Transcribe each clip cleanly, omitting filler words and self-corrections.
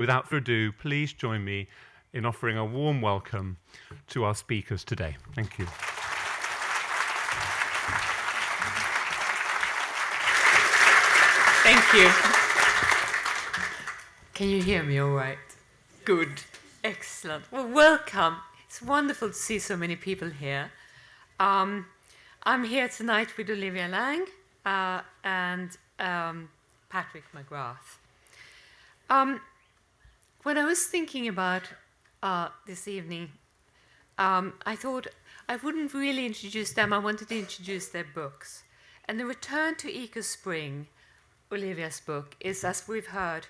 Without further ado, please join me in offering a warm welcome to our speakers today. Thank you. Thank you. Can you hear me all right? Good. Excellent. Well, welcome. It's wonderful to see so many people here. I'm here tonight with Olivia Laing and Patrick McGrath. When I was thinking about this evening, I thought I wouldn't really introduce them. I wanted to introduce their books. And The Return to Eco Spring, Olivia's book, is, as we've heard,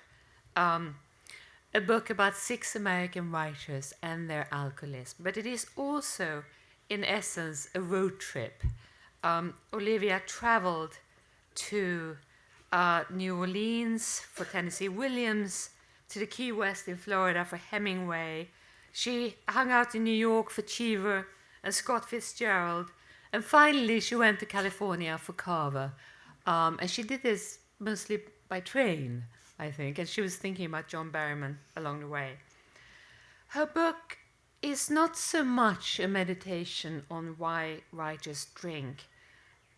a book about 6 American writers and their alcoholism. But it is also, in essence, a road trip. Olivia traveled to New Orleans for Tennessee Williams, to the Key West in Florida for Hemingway. She hung out in New York for Cheever and Scott Fitzgerald. And finally, she went to California for Carver. And she did this mostly by train, I think. And she was thinking about John Berryman along the way. Her book is not so much a meditation on why writers drink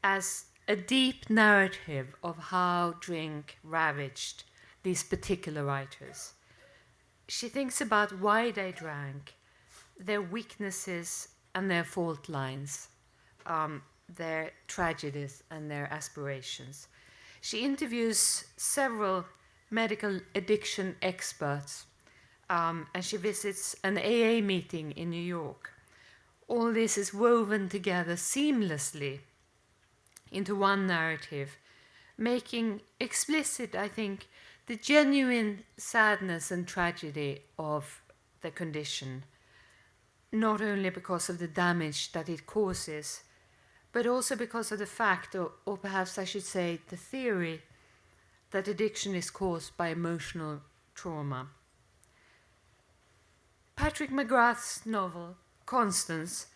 as a deep narrative of how drink ravaged these particular writers. She thinks about why they drank, their weaknesses and their fault lines, their tragedies and their aspirations. She interviews several medical addiction experts, and she visits an AA meeting in New York. All this is woven together seamlessly into one narrative, making explicit, I think, the genuine sadness and tragedy of the condition, not only because of the damage that it causes, but also because of the fact, or perhaps I should say the theory, that addiction is caused by emotional trauma. Patrick McGrath's novel, Constance,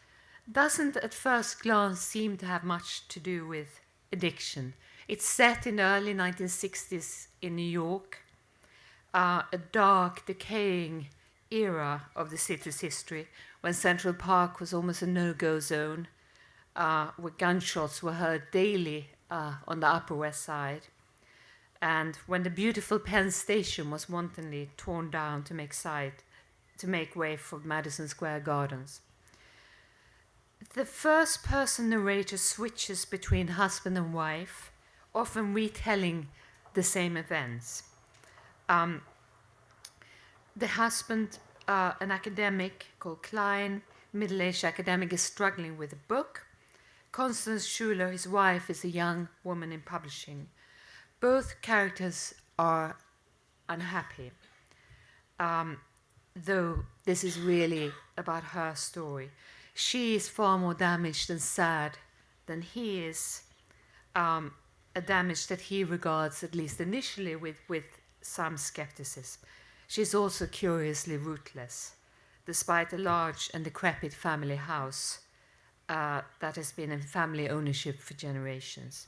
doesn't at first glance seem to have much to do with addiction. It's set in the early 1960s in New York, a dark, decaying era of the city's history when Central Park was almost a no-go zone, where gunshots were heard daily on the Upper West Side, and when the beautiful Penn Station was wantonly torn down to make way for Madison Square Gardens. The first-person narrator switches between husband and wife, often retelling the same events. The husband, an academic called Klein, middle-aged academic, is struggling with a book. Constance Schuler, his wife, is a young woman in publishing. Both characters are unhappy, though this is really about her story. She is far more damaged and sad than he is, a damage that he regards, at least initially, with some skepticism. She's also curiously rootless, despite a large and decrepit family house that has been in family ownership for generations.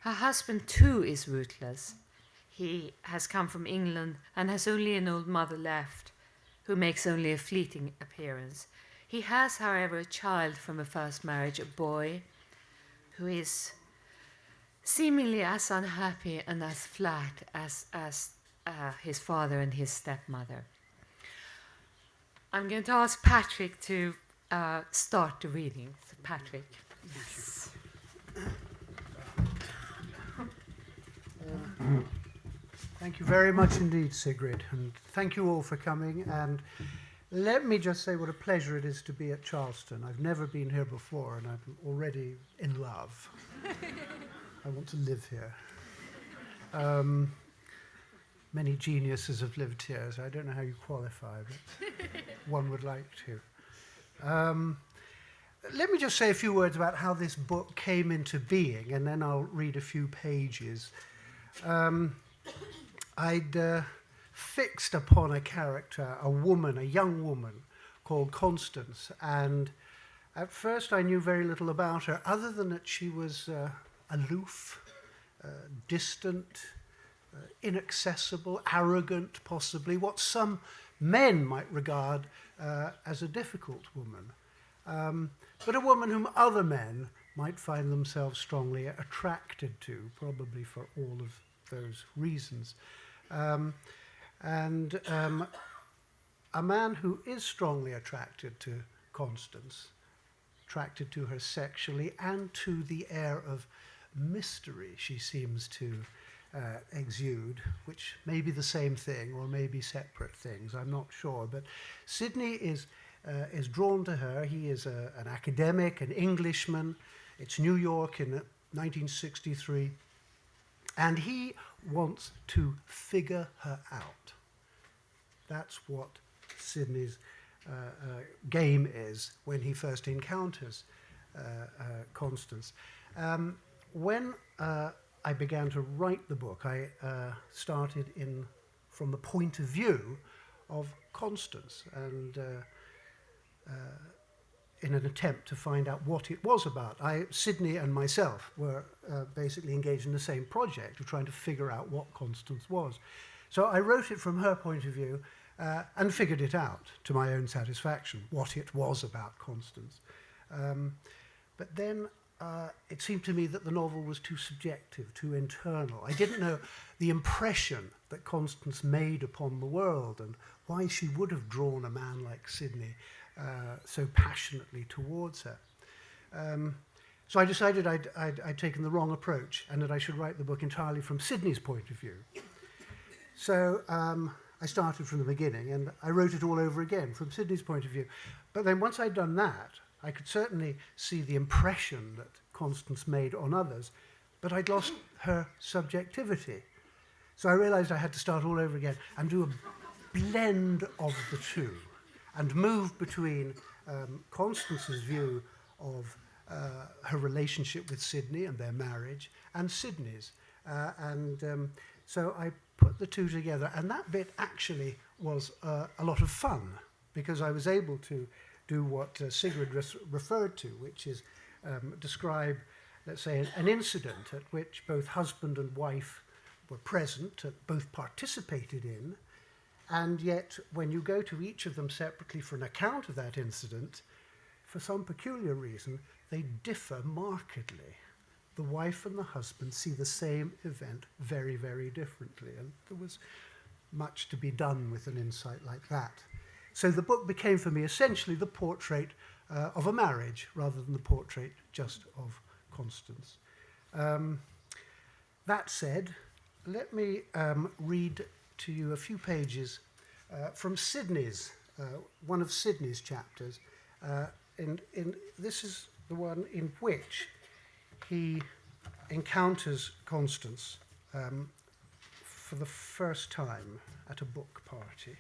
Her husband, too, is rootless. He has come from England and has only an old mother left, who makes only a fleeting appearance. He has, however, a child from a first marriage, a boy, who is seemingly as unhappy and as flat as his father and his stepmother. I'm going to ask Patrick to start the reading. So Patrick. Yes. Thank you very much indeed, Sigrid, and thank you all for coming. And let me just say what a pleasure it is to be at Charleston. I've never been here before, and I'm already in love. I want to live here. Many geniuses have lived here, so I don't know how you qualify, but one would like to. Let me just say a few words about how this book came into being, and then I'll read a few pages. I'd fixed upon a character, a woman, a young woman, called Constance, and at first I knew very little about her, other than that she was aloof, distant, inaccessible, arrogant, possibly, what some men might regard as a difficult woman, but a woman whom other men might find themselves strongly attracted to, probably for all of those reasons. And a man who is strongly attracted to Constance, attracted to her sexually and to the air of mystery she seems to exude, which may be the same thing or may be separate things, I'm not sure. But Sidney is drawn to her. He is an academic, an Englishman. It's New York in 1963. And he wants to figure her out. That's what Sidney's game is when he first encounters Constance. When I began to write the book, I started from the point of view of Constance, and in an attempt to find out what it was about. Sidney and myself were basically engaged in the same project of trying to figure out what Constance was. So I wrote it from her point of view and figured it out to my own satisfaction, what it was about Constance. But then it seemed to me that the novel was too subjective, too internal. I didn't know the impression that Constance made upon the world and why she would have drawn a man like Sidney so passionately towards her. So I decided I'd taken the wrong approach and that I should write the book entirely from Sidney's point of view. So I started from the beginning and I wrote it all over again from Sidney's point of view. But then once I'd done that, I could certainly see the impression that Constance made on others, but I'd lost her subjectivity. So I realized I had to start all over again and do a blend of the two and move between Constance's view of her relationship with Sidney and their marriage and Sidney's. So I put the two together, and that bit actually was a lot of fun because I was able to do what Sigrid referred to, which is describe, let's say, an incident at which both husband and wife were present, both participated in, and yet when you go to each of them separately for an account of that incident, for some peculiar reason, they differ markedly. The wife and the husband see the same event very, very differently, and there was much to be done with an insight like that. So the book became for me essentially the portrait of a marriage rather than the portrait just of Constance. That said, let me read to you a few pages from Sidney's, one of Sidney's chapters. This is the one in which he encounters Constance for the first time at a book party.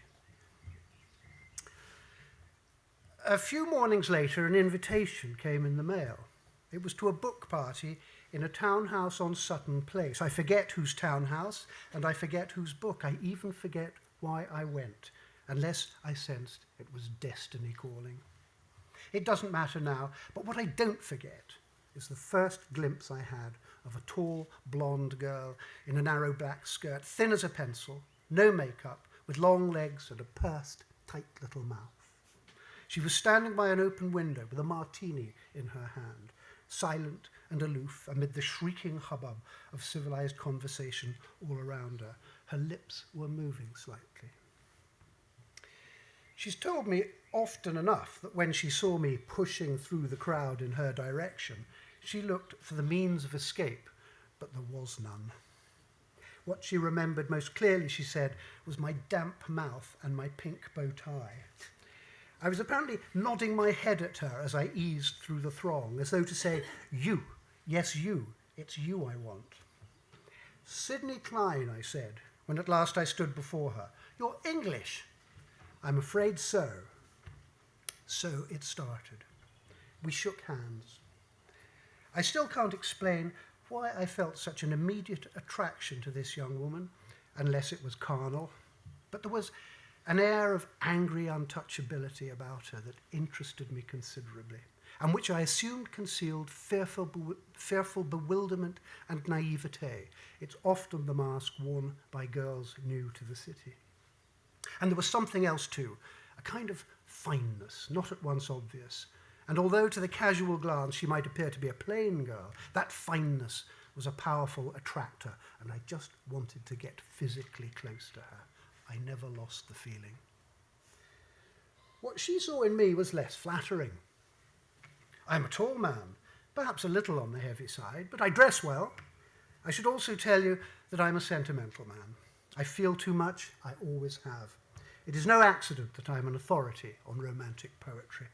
A few mornings later, an invitation came in the mail. It was to a book party in a townhouse on Sutton Place. I forget whose townhouse, and I forget whose book. I even forget why I went, unless I sensed it was destiny calling. It doesn't matter now, but what I don't forget is the first glimpse I had of a tall, blonde girl in a narrow black skirt, thin as a pencil, no makeup, with long legs and a pursed, tight little mouth. She was standing by an open window with a martini in her hand, silent and aloof amid the shrieking hubbub of civilized conversation all around her. Her lips were moving slightly. She's told me often enough that when she saw me pushing through the crowd in her direction, she looked for the means of escape, but there was none. What she remembered most clearly, she said, was my damp mouth and my pink bow tie. I was apparently nodding my head at her as I eased through the throng, as though to say, "You, yes you, it's you I want." "Sidney Klein," I said, when at last I stood before her. "You're English." "I'm afraid so." So it started. We shook hands. I still can't explain why I felt such an immediate attraction to this young woman, unless it was carnal, but there was an air of angry untouchability about her that interested me considerably. and which I assumed concealed fearful bewilderment and naivete. It's often the mask worn by girls new to the city. And there was something else too, a kind of fineness, not at once obvious. And although to the casual glance she might appear to be a plain girl, that fineness was a powerful attractor, and I just wanted to get physically close to her. I never lost the feeling. What she saw in me was less flattering. I'm a tall man, perhaps a little on the heavy side, but I dress well. I should also tell you that I'm a sentimental man. I feel too much, I always have. It is no accident that I'm an authority on romantic poetry.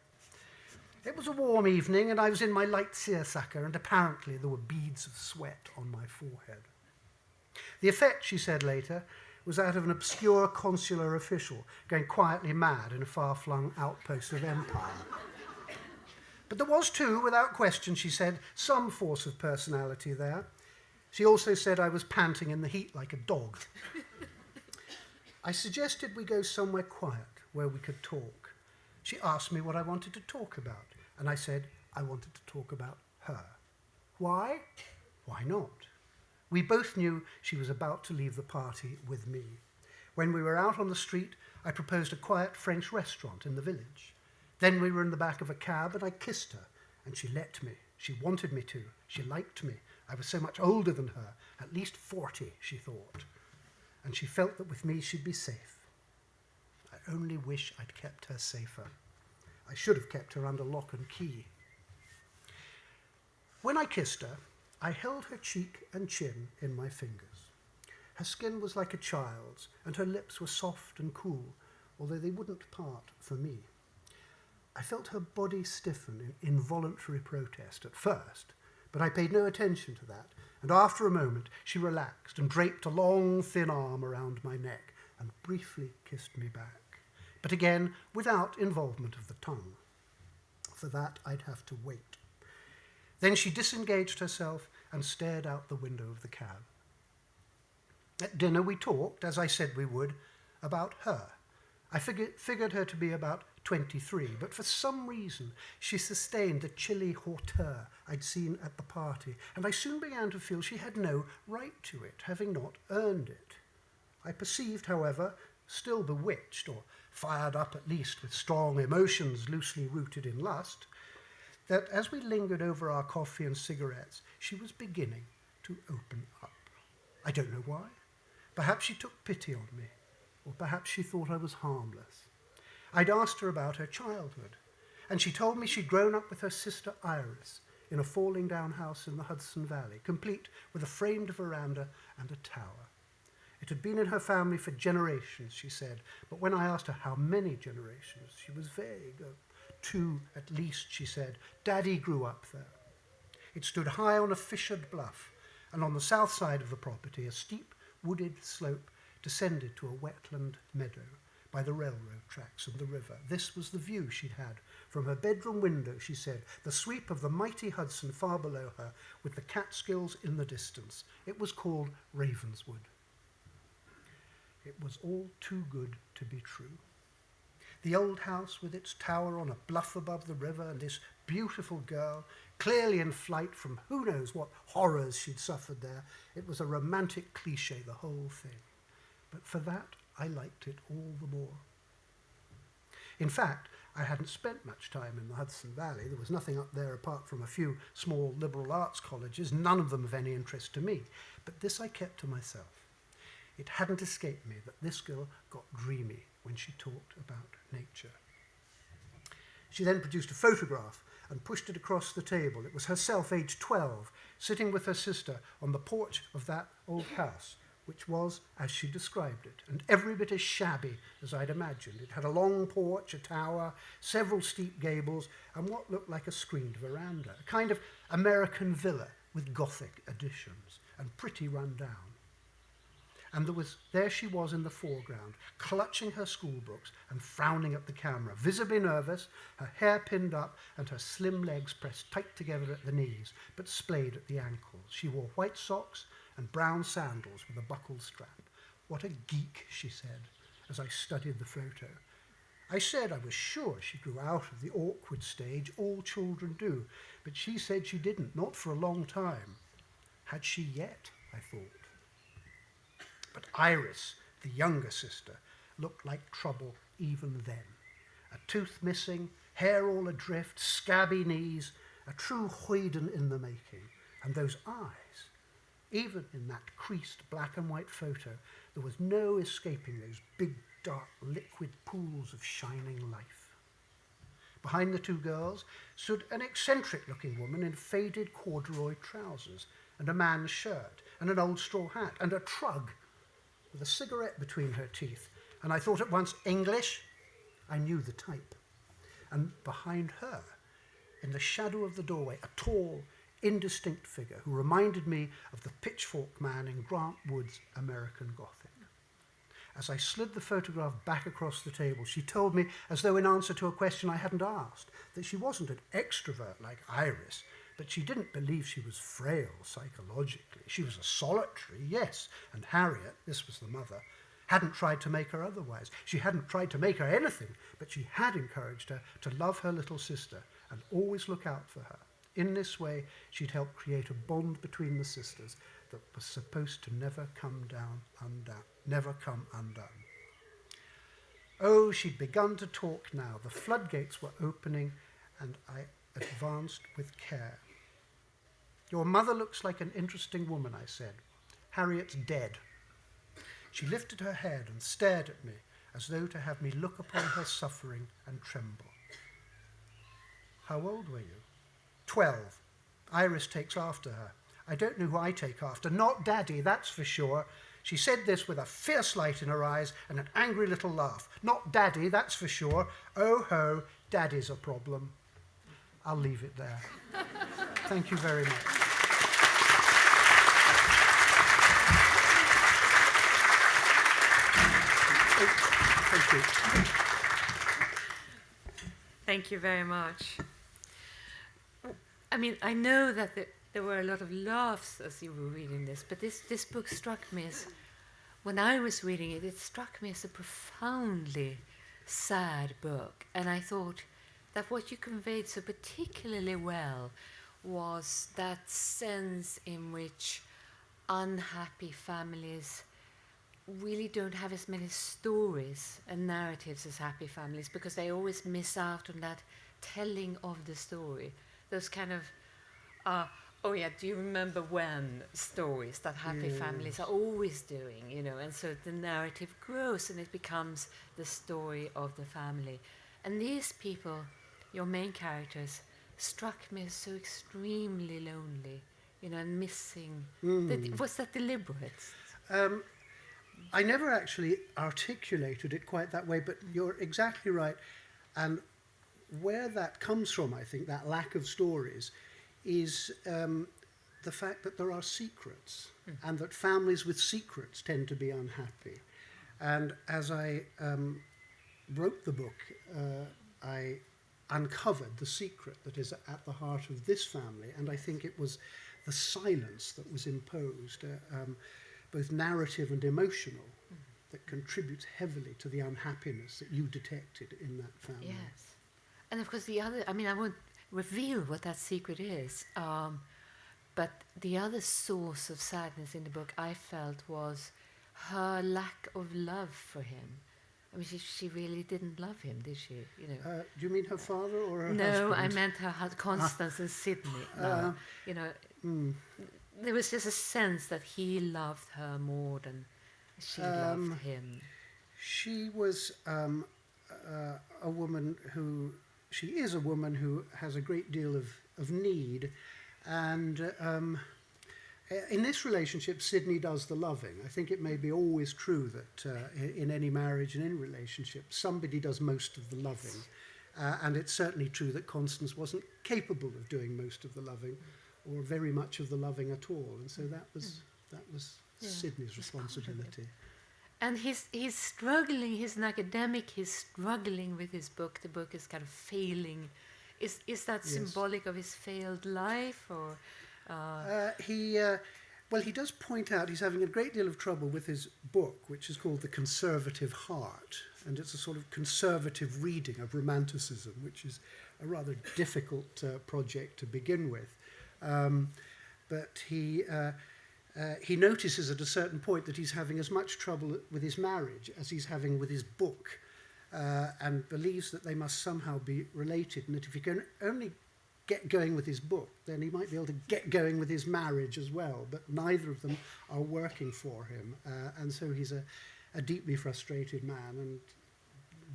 It was a warm evening, and I was in my light seersucker, and apparently there were beads of sweat on my forehead. The effect, she said later, was that of an obscure consular official going quietly mad in a far-flung outpost of empire. But there was too, without question, she said, some force of personality there. She also said I was panting in the heat like a dog. I suggested we go somewhere quiet where we could talk. She asked me what I wanted to talk about, and I said I wanted to talk about her. Why? Why not? We both knew she was about to leave the party with me. When we were out on the street, I proposed a quiet French restaurant in the village. Then we were in the back of a cab, and I kissed her, and she let me. She wanted me to. She liked me. I was so much older than her, at least 40, she thought. And she felt that with me she'd be safe. I only wish I'd kept her safer. I should have kept her under lock and key. When I kissed her, I held her cheek and chin in my fingers. Her skin was like a child's, and her lips were soft and cool, although they wouldn't part for me. I felt her body stiffen in involuntary protest at first, but I paid no attention to that, and after a moment she relaxed and draped a long, thin arm around my neck and briefly kissed me back, but again without involvement of the tongue. For that I'd have to wait. Then she disengaged herself and stared out the window of the cab. At dinner we talked, as I said we would, about her. I figured her to be about 23, but for some reason she sustained the chilly hauteur I'd seen at the party, and I soon began to feel she had no right to it, having not earned it. I perceived, however, still bewitched, or fired up at least with strong emotions loosely rooted in lust, that as we lingered over our coffee and cigarettes, she was beginning to open up. I don't know why. Perhaps she took pity on me, or perhaps she thought I was harmless. I'd asked her about her childhood, and she told me she'd grown up with her sister Iris in a falling-down house in the Hudson Valley, complete with a framed veranda and a tower. It had been in her family for generations, she said, but when I asked her how many generations, she was vague. 2 at least, she said. Daddy grew up there. It stood high on a fissured bluff, and on the south side of the property, a steep, wooded slope descended to a wetland meadow by the railroad tracks and the river. This was the view she'd had from her bedroom window, she said, the sweep of the mighty Hudson far below her, with the Catskills in the distance. It was called Ravenswood. It was all too good to be true. The old house with its tower on a bluff above the river, and this beautiful girl, clearly in flight from who knows what horrors she'd suffered there. It was a romantic cliché, the whole thing. But for that, I liked it all the more. In fact, I hadn't spent much time in the Hudson Valley. There was nothing up there apart from a few small liberal arts colleges, none of them of any interest to me. But this I kept to myself. It hadn't escaped me that this girl got dreamy when she talked about nature. She then produced a photograph and pushed it across the table. It was herself, aged 12, sitting with her sister on the porch of that old house, which was, as she described it, and every bit as shabby as I'd imagined. It had a long porch, a tower, several steep gables, and what looked like a screened veranda, a kind of American villa with Gothic additions, and pretty run down. And there she was in the foreground, clutching her school books and frowning at the camera, visibly nervous, her hair pinned up and her slim legs pressed tight together at the knees, but splayed at the ankles. She wore white socks and brown sandals with a buckled strap. What a geek, she said, as I studied the photo. I said I was sure she grew out of the awkward stage all children do, but she said she didn't, not for a long time. Had she yet, I thought. But Iris, the younger sister, looked like trouble even then. A tooth missing, hair all adrift, scabby knees, a true hoyden in the making. And those eyes, even in that creased black and white photo, there was no escaping those big, dark, liquid pools of shining life. Behind the two girls stood an eccentric-looking woman in faded corduroy trousers and a man's shirt and an old straw hat and a trug with a cigarette between her teeth. And I thought at once, English? I knew the type. And behind her, in the shadow of the doorway, a tall, indistinct figure who reminded me of the pitchfork man in Grant Wood's American Gothic. As I slid the photograph back across the table, she told me, as though in answer to a question I hadn't asked, that she wasn't an extrovert like Iris, but she didn't believe she was frail psychologically. She was a solitary, yes, and Harriet, this was the mother, hadn't tried to make her otherwise. She hadn't tried to make her anything, but she had encouraged her to love her little sister and always look out for her. In this way, she'd helped create a bond between the sisters that was supposed to never come undone. Oh, she'd begun to talk now. The floodgates were opening, and I advanced with care. Your mother looks like an interesting woman, I said. Harriet's dead. She lifted her head and stared at me, as though to have me look upon her suffering and tremble. How old were you? 12. Iris takes after her. I don't know who I take after. Not Daddy, that's for sure. She said this with a fierce light in her eyes and an angry little laugh. Not Daddy, that's for sure. Oh ho, Daddy's a problem. I'll leave it there. Thank you very much. Thank you. Thank you very much. I mean, I know that there were a lot of laughs as you were reading this, but this book struck me as, when I was reading it, it struck me as a profoundly sad book. And I thought that what you conveyed so particularly well was that sense in which unhappy families really don't have as many stories and narratives as happy families, because they always miss out on that telling of the story. Those kind of, oh yeah, do you remember when stories that happy families are always doing, you know, and so the narrative grows and it becomes the story of the family. And these people, your main characters, struck me as so extremely lonely, you know, and missing. Was that deliberate? I never actually articulated it quite that way, but you're exactly right. And where that comes from, I think, that lack of stories, is the fact that there are secrets, and that families with secrets tend to be unhappy. And as I wrote the book, I uncovered the secret that is at the heart of this family, and I think it was the silence that was imposed, both narrative and emotional, that contributes heavily to the unhappiness that you detected in that family. Yes. And of course the other, I mean, I won't reveal what that secret is, but the other source of sadness in the book I felt was her lack of love for him. I mean, she really didn't love him, did she? You know. Do you mean her father or her husband? No, I meant her Constance and Sydney. You know, there was just a sense that he loved her more than she loved him. She was a woman who, she is a woman who has a great deal of need, and in this relationship, Sydney does the loving. I think it may be always true that in any marriage and in relationship, somebody does most of the loving, and it's certainly true that Constance wasn't capable of doing most of the loving, or very much of the loving at all, and so that was Sydney's responsibility. And he's struggling. He's an academic. He's struggling with his book. The book is kind of failing. Is that symbolic of his failed life, or? He does point out he's having a great deal of trouble with his book, which is called The Conservative Heart, and it's a sort of conservative reading of Romanticism, which is a rather difficult project to begin with. But he notices at a certain point that he's having as much trouble with his marriage as he's having with his book, and believes that they must somehow be related, and that if he can only get going with his book, then he might be able to get going with his marriage as well, but neither of them are working for him, and so he's a deeply frustrated man, and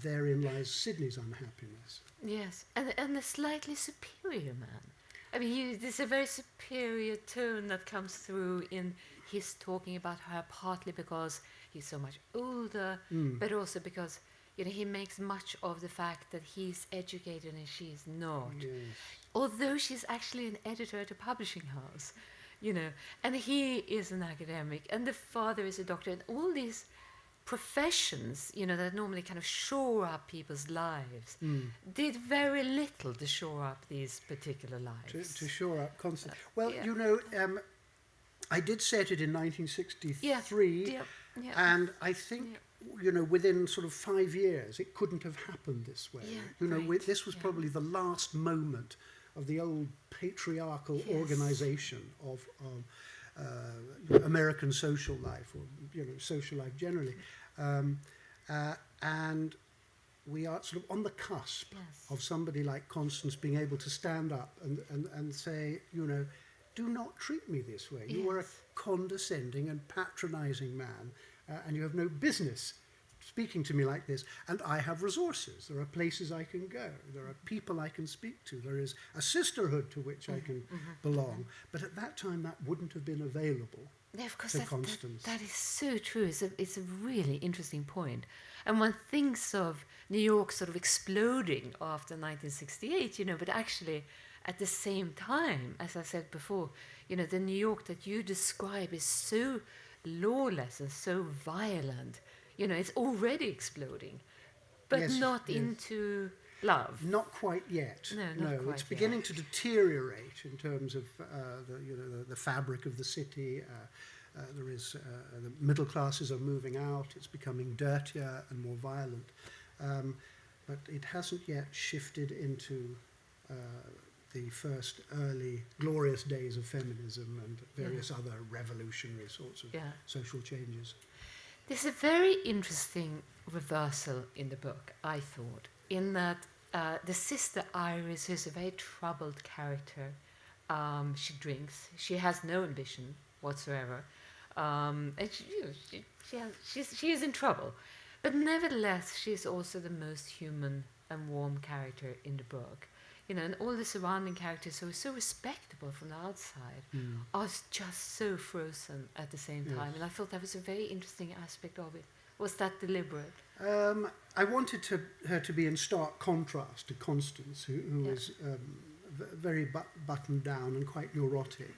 therein lies Sidney's unhappiness. Yes, and a slightly superior man. I mean, there's a very superior tone that comes through in his talking about her, partly because he's so much older, but also because, you know, he makes much of the fact that he's educated and she's not. Yes. Although she's actually an editor at a publishing house, you know, and he is an academic, and the father is a doctor, and all these professions, you know, that normally kind of shore up people's lives, did very little to shore up these particular lives. To shore up Constance. Well, you know, I did set it in 1963, and I think, you know, within sort of 5 years, it couldn't have happened this way. You know, this was probably the last moment of the old patriarchal organization of American social life, or, you know, social life generally. And we are sort of on the cusp of somebody like Constance being able to stand up and say, you know, do not treat me this way. You are a condescending and patronizing man, and you have no business speaking to me like this, and I have resources. There are places I can go. There are people I can speak to. There is a sisterhood to which I can belong. But at that time, that wouldn't have been available to Constance. That is so true. It's a really interesting point. And one thinks of New York sort of exploding after 1968, you know, but actually at the same time, as I said before, you know, the New York that you describe is so lawless and so violent. You know, it's already exploding, but not into love. Not quite yet. No, it's beginning to deteriorate in terms of the fabric of the city. There is the middle classes are moving out. It's becoming dirtier and more violent, but it hasn't yet shifted into the first early glorious days of feminism and various other revolutionary sorts of social changes. There's a very interesting reversal in the book, I thought, in that the sister Iris is a very troubled character. She drinks. She has no ambition whatsoever. And she is in trouble. But nevertheless, she's also the most human and warm character in the book. You know, and all the surrounding characters who are so respectable from the outside are just so frozen at the same time. And I thought that was a very interesting aspect of it. Was that deliberate? I wanted her to be in stark contrast to Constance, who is very buttoned down and quite neurotic.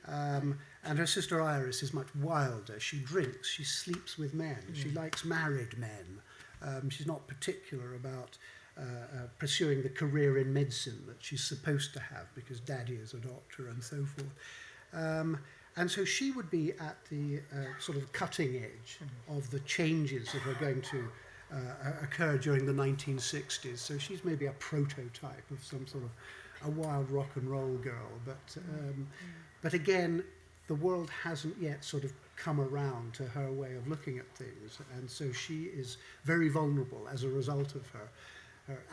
And her sister Iris is much wilder. She drinks, she sleeps with men, she likes married men. She's not particular about pursuing the career in medicine that she's supposed to have because daddy is a doctor and so forth. And so she would be at the sort of cutting edge of the changes that are going to occur during the 1960s. So she's maybe a prototype of some sort of a wild rock and roll girl. But again, the world hasn't yet sort of come around to her way of looking at things. And so she is very vulnerable as a result of her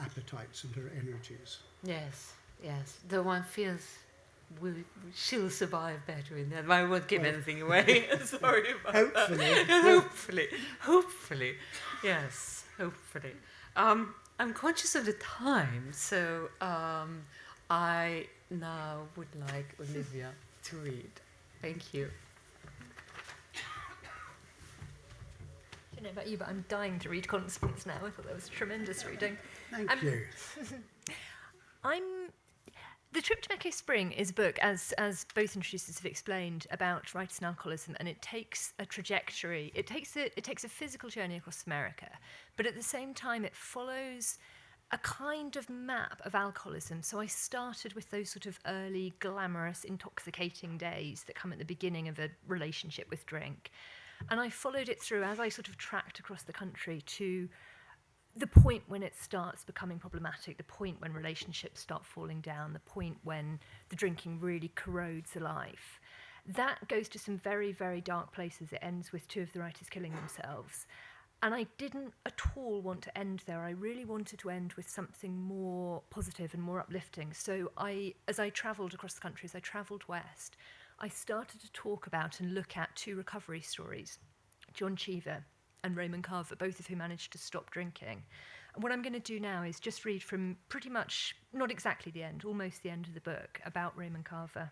appetites and her energies. Yes. Though one feels she'll survive better in that. I won't give anything away. Sorry about that. Hopefully. Yes, hopefully. I'm conscious of the time, so I now would like Olivia to read. Thank you. I don't know about you, but I'm dying to read Constance now. I thought that was tremendous reading. Thank you. The Trip to Echo Spring is a book, as both introducers have explained, about writers and alcoholism, and it takes a trajectory. It takes a physical journey across America, but at the same time it follows a kind of map of alcoholism. So I started with those sort of early, glamorous, intoxicating days that come at the beginning of a relationship with drink. And I followed it through as I sort of tracked across the country to the point when it starts becoming problematic, the point when relationships start falling down, the point when the drinking really corrodes the life, that goes to some very, very dark places. It ends with two of the writers killing themselves. And I didn't at all want to end there. I really wanted to end with something more positive and more uplifting. So as I travelled across the country, as I travelled west, I started to talk about and look at two recovery stories, John Cheever and Raymond Carver, both of whom managed to stop drinking. And what I'm going to do now is just read from pretty much, not exactly the end, almost the end of the book, about Raymond Carver.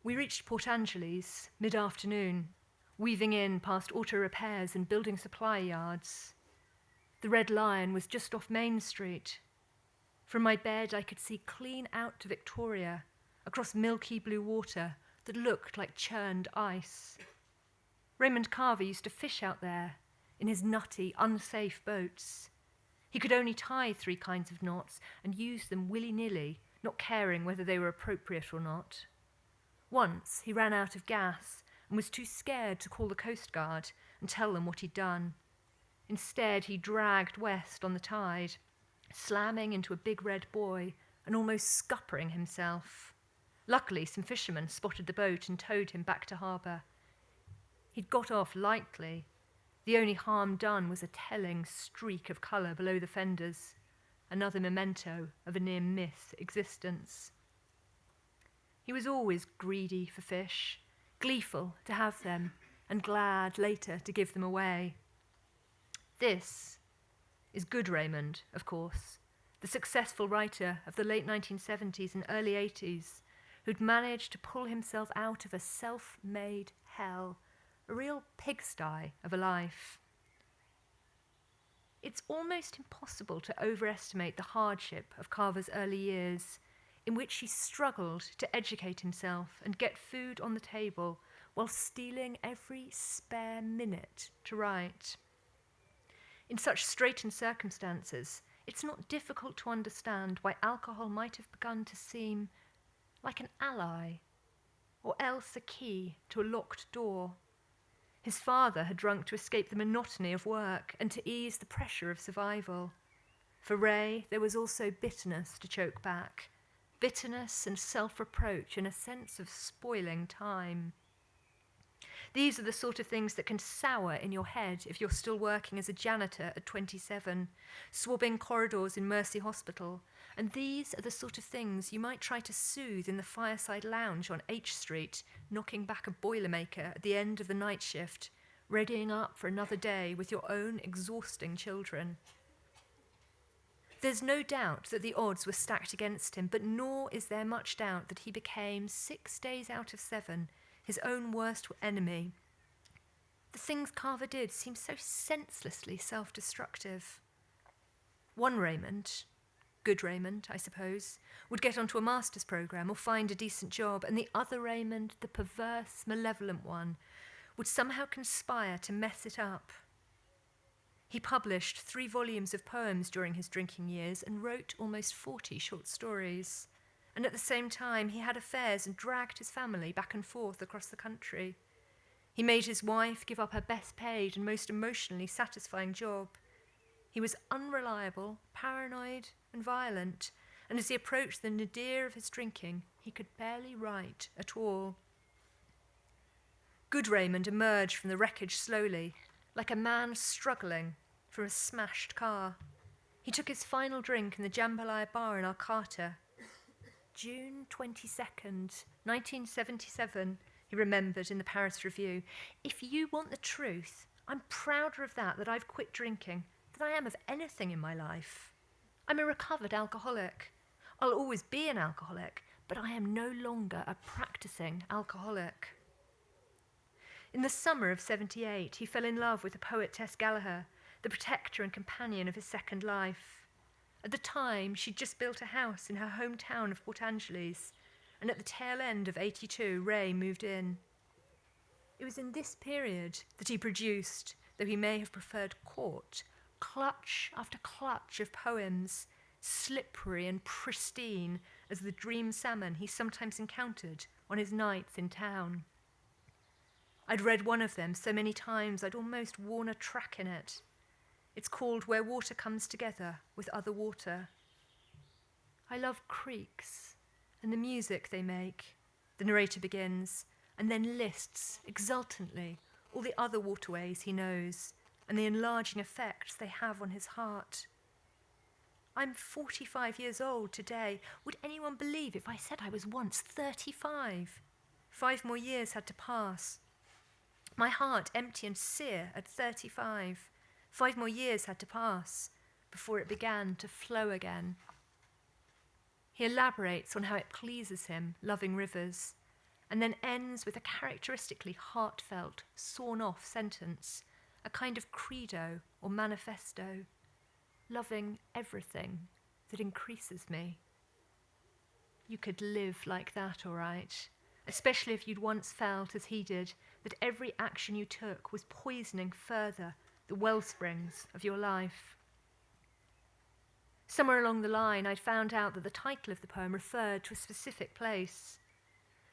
We reached Port Angeles mid-afternoon, weaving in past auto repairs and building supply yards. The Red Lion was just off Main Street. From my bed, I could see clean out to Victoria, across milky blue water that looked like churned ice. Raymond Carver used to fish out there in his nutty, unsafe boats. He could only tie 3 kinds of knots and use them willy-nilly, not caring whether they were appropriate or not. Once he ran out of gas and was too scared to call the Coast Guard and tell them what he'd done. Instead, he dragged west on the tide, slamming into a big red buoy and almost scuppering himself. Luckily, some fishermen spotted the boat and towed him back to harbour. He'd got off lightly. The only harm done was a telling streak of colour below the fenders, another memento of a near-myth existence. He was always greedy for fish, gleeful to have them, and glad later to give them away. This is good Raymond, of course, the successful writer of the late 1970s and early 80s, who'd managed to pull himself out of a self-made hell, a real pigsty of a life. It's almost impossible to overestimate the hardship of Carver's early years, in which he struggled to educate himself and get food on the table while stealing every spare minute to write. In such straitened circumstances, it's not difficult to understand why alcohol might have begun to seem like an ally, or else a key to a locked door. His father had drunk to escape the monotony of work and to ease the pressure of survival. For Ray, there was also bitterness to choke back, bitterness and self-reproach and a sense of spoiling time. These are the sort of things that can sour in your head if you're still working as a janitor at 27, swabbing corridors in Mercy Hospital, and these are the sort of things you might try to soothe in the fireside lounge on H Street, knocking back a Boilermaker at the end of the night shift, readying up for another day with your own exhausting children. There's no doubt that the odds were stacked against him, but nor is there much doubt that he became 6 days out of 7 his own worst enemy. The things Carver did seem so senselessly self-destructive. One Raymond, good Raymond, I suppose, would get onto a master's programme or find a decent job, and the other Raymond, the perverse, malevolent one, would somehow conspire to mess it up. He published 3 volumes of poems during his drinking years and wrote almost 40 short stories. And at the same time, he had affairs and dragged his family back and forth across the country. He made his wife give up her best paid and most emotionally satisfying job. He was unreliable, paranoid, and violent, and as he approached the nadir of his drinking, he could barely write at all. Good Raymond emerged from the wreckage slowly, like a man struggling from a smashed car. He took his final drink in the Jambalaya bar in Arcata. June 22nd, 1977, he remembered in the Paris Review. If you want the truth, I'm prouder of that I've quit drinking than I am of anything in my life. I'm a recovered alcoholic. I'll always be an alcoholic, but I am no longer a practicing alcoholic. In the summer of 78, he fell in love with the poet Tess Gallagher, the protector and companion of his second life. At the time, she'd just built a house in her hometown of Port Angeles, and at the tail end of 82, Ray moved in. It was in this period that he produced, though he may have preferred court, clutch after clutch of poems, slippery and pristine as the dream salmon he sometimes encountered on his nights in town. I'd read one of them so many times I'd almost worn a track in it. It's called Where Water Comes Together with Other Water. I love creeks and the music they make. The narrator begins and then lists exultantly all the other waterways he knows and the enlarging effects they have on his heart. I'm 45 years old today. Would anyone believe if I said I was once 35? 5 more years had to pass. My heart empty and sere at 35. 5 more years had to pass before it began to flow again. He elaborates on how it pleases him, loving rivers, and then ends with a characteristically heartfelt, sawn-off sentence, a kind of credo or manifesto, loving everything that increases me. You could live like that, all right, especially if you'd once felt, as he did, that every action you took was poisoning further the wellsprings of your life. Somewhere along the line, I'd found out that the title of the poem referred to a specific place.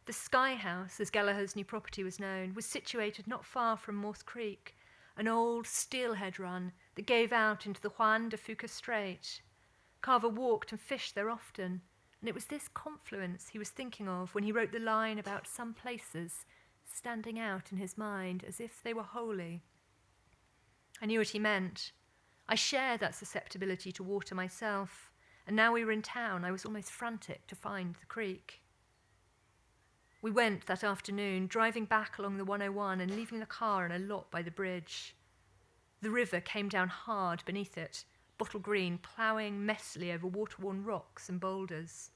The Sky House, as Gallagher's new property was known, was situated not far from Morse Creek, an old steelhead run that gave out into the Juan de Fuca Strait. Carver walked and fished there often, and it was this confluence he was thinking of when he wrote the line about some places standing out in his mind as if they were holy. I knew what he meant. I share that susceptibility to water myself, and now we were in town, I was almost frantic to find the creek. We went that afternoon, driving back along the 101 and leaving the car in a lot by the bridge. The river came down hard beneath it, bottle green, ploughing messily over water-worn rocks and boulders.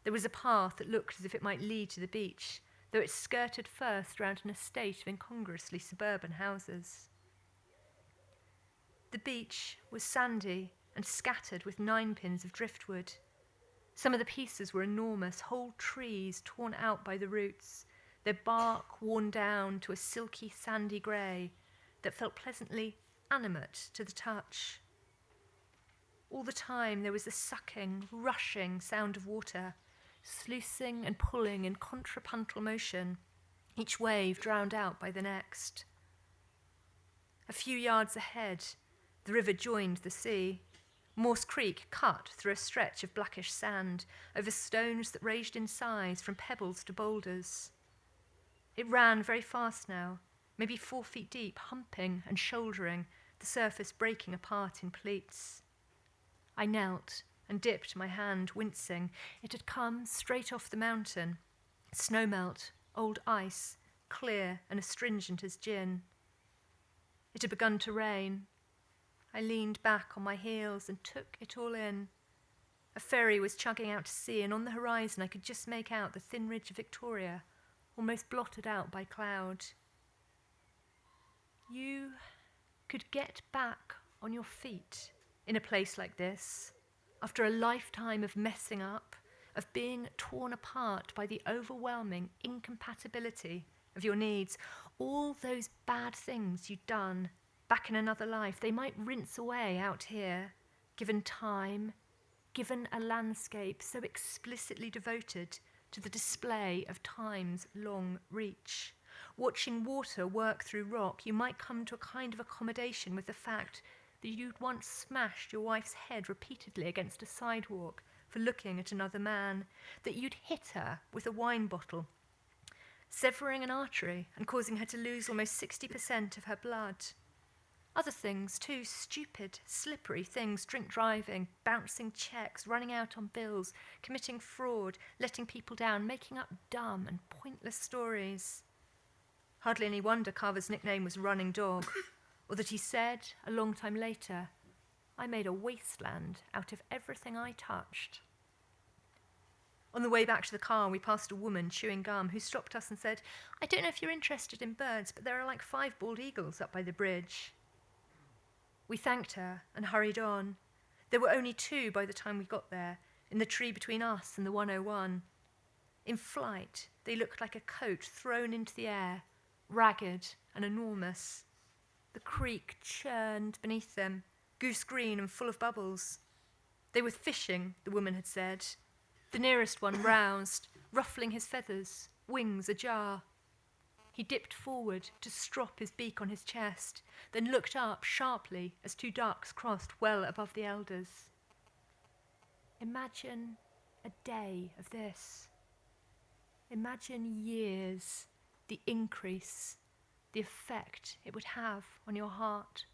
There was a path that looked as if it might lead to the beach, though it skirted first round an estate of incongruously suburban houses. The beach was sandy and scattered with 9 pins of driftwood. Some of the pieces were enormous, whole trees torn out by the roots, their bark worn down to a silky sandy grey that felt pleasantly animate to the touch. All the time there was the sucking, rushing sound of water, sluicing and pulling in contrapuntal motion, each wave drowned out by the next. A few yards ahead, the river joined the sea. Morse Creek cut through a stretch of blackish sand over stones that ranged in size from pebbles to boulders. It ran very fast now, maybe 4 feet deep, humping and shouldering, the surface breaking apart in pleats. I knelt and dipped my hand, wincing. It had come straight off the mountain. Snowmelt, old ice, clear and astringent as gin. It had begun to rain. I leaned back on my heels and took it all in. A ferry was chugging out to sea, and on the horizon I could just make out the thin ridge of Victoria, almost blotted out by cloud. You could get back on your feet in a place like this, after a lifetime of messing up, of being torn apart by the overwhelming incompatibility of your needs. All those bad things you'd done back in another life, they might rinse away out here, given time, given a landscape so explicitly devoted to the display of time's long reach. Watching water work through rock, you might come to a kind of accommodation with the fact that you'd once smashed your wife's head repeatedly against a sidewalk for looking at another man, that you'd hit her with a wine bottle, severing an artery and causing her to lose almost 60% of her blood. Other things too, stupid, slippery things, drink driving, bouncing checks, running out on bills, committing fraud, letting people down, making up dumb and pointless stories. Hardly any wonder Carver's nickname was Running Dog, or that he said, a long time later, I made a wasteland out of everything I touched. On the way back to the car, we passed a woman chewing gum who stopped us and said, I don't know if you're interested in birds, but there are like 5 bald eagles up by the bridge. We thanked her and hurried on. There were only 2 by the time we got there, in the tree between us and the 101. In flight, they looked like a coat thrown into the air, ragged and enormous. The creek churned beneath them, goose green and full of bubbles. They were fishing, the woman had said. The nearest one roused, ruffling his feathers, wings ajar. He dipped forward to strop his beak on his chest, then looked up sharply as two ducks crossed well above the elders. Imagine a day of this. Imagine years, the increase, the effect it would have on your heart.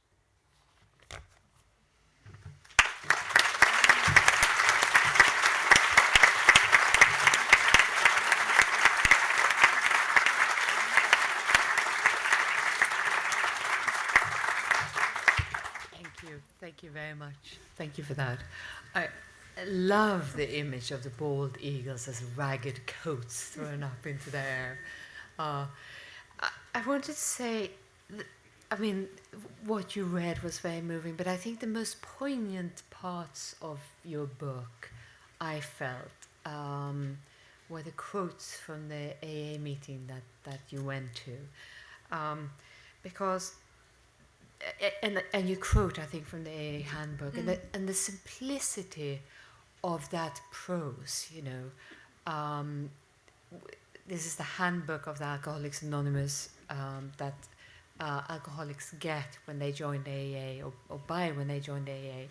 Thank you very much. Thank you for that. I love the image of the bald eagles as ragged coats thrown up into the air. I wanted to say, what you read was very moving, but I think the most poignant parts of your book, I felt, were the quotes from the AA meeting that you went to. Because and you quote, I think, from the AA handbook, and the simplicity of that prose, this is the handbook of the Alcoholics Anonymous that alcoholics get when they join AA or buy when they join AA.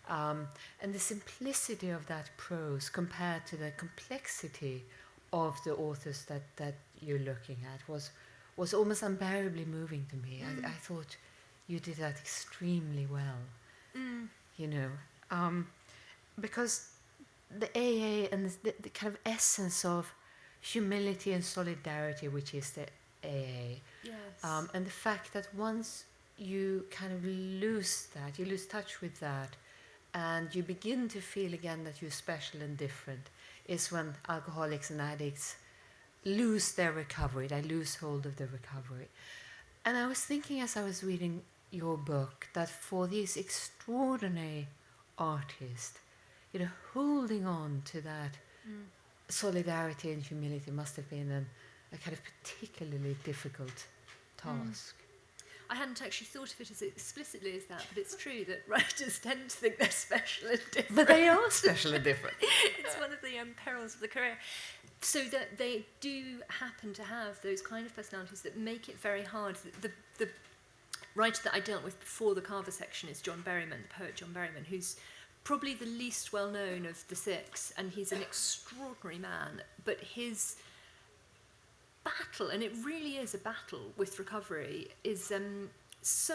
And the simplicity of that prose compared to the complexity of the authors that you're looking at was almost unbearably moving to me. I thought you did that extremely well, because the AA and the kind of essence of humility and solidarity, which is the AA, Yes. and the fact that once you kind of lose that, you lose touch with that, and you begin to feel again that you're special and different, is when alcoholics and addicts lose their recovery, they lose hold of the recovery. And I was thinking as I was reading your book that for these extraordinary artists, holding on to that solidarity and humility must have been a kind of particularly difficult task. I hadn't actually thought of it as explicitly as that, but it's true that writers tend to think they're special and different. But they are special and different. It's one of the perils of the career. So that they do happen to have those kind of personalities that make it very hard. The writer that I dealt with before the Carver section is John Berryman, the poet John Berryman, who's probably the least well known of the six, and he's an extraordinary man, but his battle, and it really is a battle with recovery, is so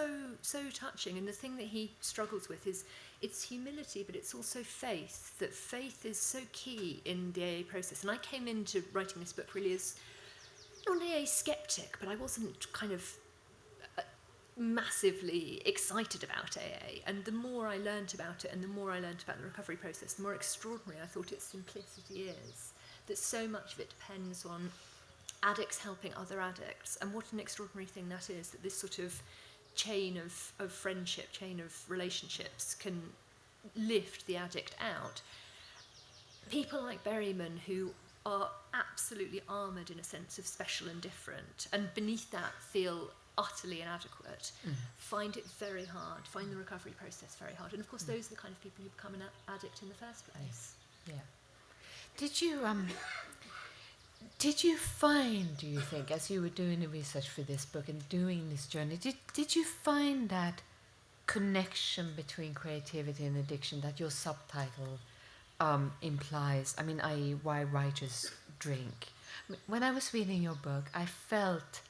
touching. And the thing that he struggles with is it's humility, but it's also faith. That faith is so key in the AA process. And I came into writing this book really as not an AA skeptic, but I wasn't kind of massively excited about AA. And the more I learnt about it and the more I learnt about the recovery process, the more extraordinary I thought its simplicity is. That so much of it depends on addicts helping other addicts, and what an extraordinary thing that is, that this sort of chain of friendship, chain of relationships can lift the addict out. People like Berryman, who are absolutely armoured in a sense of special and different, and beneath that feel utterly inadequate, find it very hard, find the recovery process very hard. And of course those are the kind of people who become an addict in the first place. Yeah. Did you find, do you think, as you were doing the research for this book and doing this journey, did you find that connection between creativity and addiction that your subtitle implies? I mean, i.e., why writers drink. When I was reading your book, I felt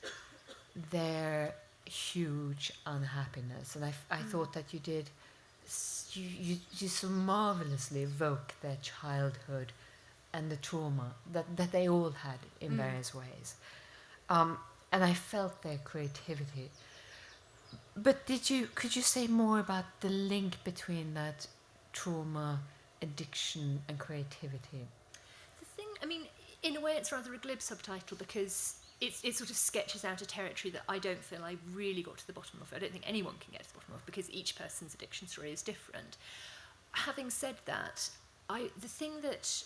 their huge unhappiness, and I thought that you did, you so marvelously evoke their childhood and the trauma that they all had in various ways. And I felt their creativity. But could you say more about the link between that trauma, addiction and creativity? The thing, I mean, in a way it's rather a glib subtitle because it sort of sketches out a territory that I don't feel I really got to the bottom of. I don't think anyone can get to the bottom of, because each person's addiction story is different. Having said that, the thing that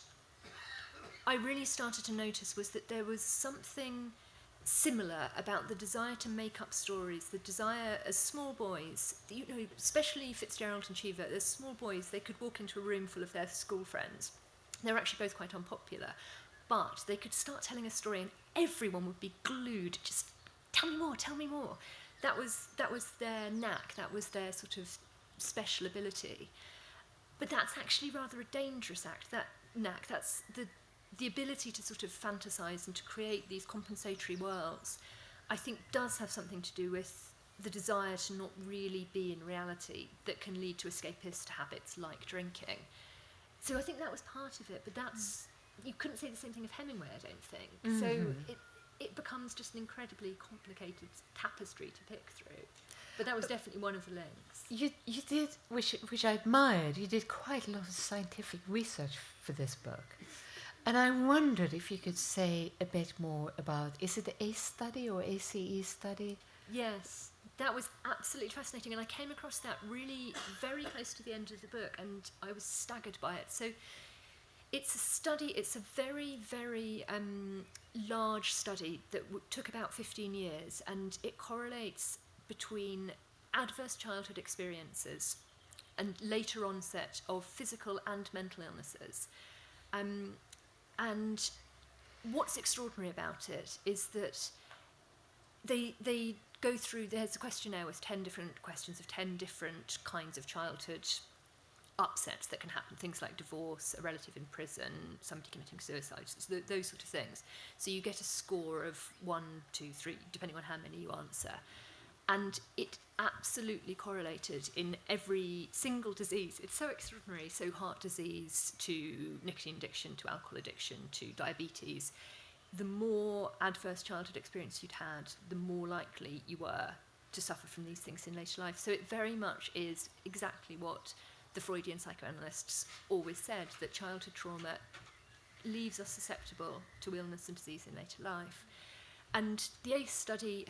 I really started to notice was that there was something similar about the desire to make up stories, the desire as small boys, especially Fitzgerald and Cheever, as small boys, they could walk into a room full of their school friends. They were actually both quite unpopular, but they could start telling a story and everyone would be glued, just tell me more, tell me more. That was their knack, that was their sort of special ability. But that's actually rather a dangerous knack. That's the ability to sort of fantasize and to create these compensatory worlds, I think does have something to do with the desire to not really be in reality that can lead to escapist habits like drinking. So I think that was part of it, but you couldn't say the same thing of Hemingway, I don't think. Mm-hmm. So it becomes just an incredibly complicated tapestry to pick through. But that was definitely one of the links. You did, which I admired, you did quite a lot of scientific research for this book. And I wondered if you could say a bit more about, is it the ACE study or ACE study? Yes, that was absolutely fascinating. And I came across that really very close to the end of the book, and I was staggered by it. So it's a study, it's a very, very large study that took about 15 years, and it correlates between adverse childhood experiences and later onset of physical and mental illnesses. And what's extraordinary about it is that they go through, there's a questionnaire with 10 different questions of 10 different kinds of childhood upsets that can happen, things like divorce, a relative in prison, somebody committing suicide, so those sort of things. So you get a score of 1, 2, 3, depending on how many you answer. And it absolutely correlated in every single disease. It's so extraordinary. So heart disease to nicotine addiction to alcohol addiction to diabetes. The more adverse childhood experience you'd had, the more likely you were to suffer from these things in later life. So it very much is exactly what the Freudian psychoanalysts always said, that childhood trauma leaves us susceptible to illness and disease in later life. And the ACE study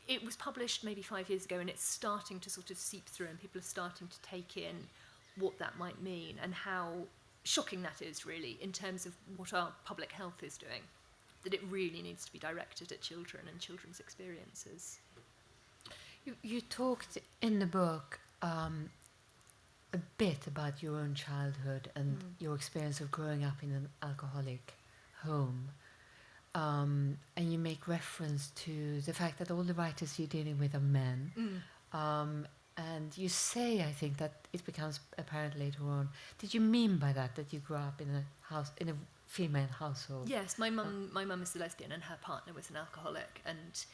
it was published maybe 5 years ago, and it's starting to sort of seep through, and people are starting to take in what that might mean and how shocking that is, really, in terms of what our public health is doing, that it really needs to be directed at children and children's experiences. You talked in the book a bit about your own childhood and your experience of growing up in an alcoholic home. And you make reference to the fact that all the writers you're dealing with are men. And you say, I think, that it becomes apparent later on. Did you mean by that you grew up in a female household? Yes, my mum is a lesbian, and her partner was an alcoholic. And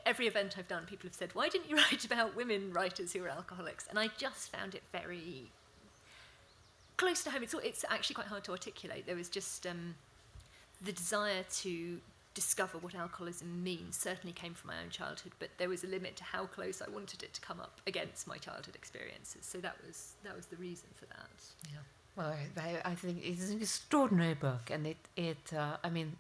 every event I've done, people have said, why didn't you write about women writers who were alcoholics? And I just found it very close to home. It's actually quite hard to articulate. There was just the desire to discover what alcoholism means certainly came from my own childhood, but there was a limit to how close I wanted it to come up against my childhood experiences. So that was the reason for that. Yeah. Well, I think it's an extraordinary book, and I mean,